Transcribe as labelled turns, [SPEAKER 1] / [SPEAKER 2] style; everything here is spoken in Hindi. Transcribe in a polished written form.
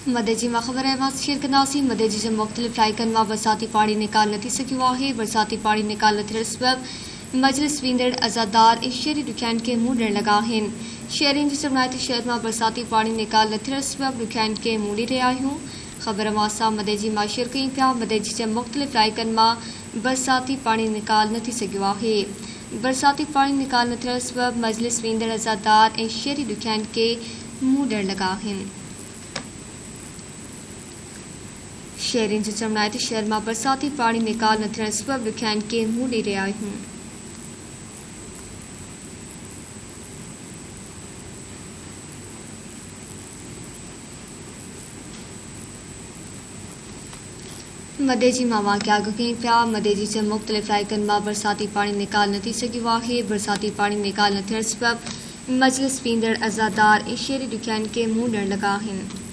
[SPEAKER 1] मदेजी में खबर है शेयर कंदासीं मदेजी जे मुख़्तलिफ़ इलाइक़नि मां बरसाती पाणी निकाल नथी सघियो आहे। बरसाती पाणी निकाल न थियण सबबि मजलिस वेंदड़ अज़ादार ऐं शहरी ॾुखियाईनि खे मुंहुं ॾियण लॻा आहिनि। शहरियुनि जी चवण आहे त शहर मां बरसाती पाणी निकाल न थियण सबबि ॾुखियाईनि खे मुंहुं ॾेई रहिया आहियूं। ख़बर मां असां मदेजी मां शेयर कयूं पिया। मदेजी जे मुख़्तलिफ़ इलाइक़नि मां बरसाती पाणी निकाल न थी सघियो आहे। बरसाती पाणी निकाल न थियण सबबि मजलिस वेंदड़ अज़ादार ऐं शहरी ॾुखियाईनि खे मुंहुं ॾियण लॻा आहिनि। शहरियुनि जो चवण आहे त शहर मां बरसाती पाणी निकाल न थियण सबबि ॾुखियाईनि खे मुंहुं ॾेई रहिया आहियूं। मदेजी मां वाक़िया अॻु कयूं पिया। मदेजी जे मुख़्तलिफ़ इलाइक़नि मां बरसाती पाणी निकाल न थी सघियो आहे। बरसाती पाणी निकाल न थियण सबबि मजलिस वेंदड़ अज़ादार ऐं शहरी ॾुखियाईनि खे मुंहुं ॾियण लॻा आहिनि।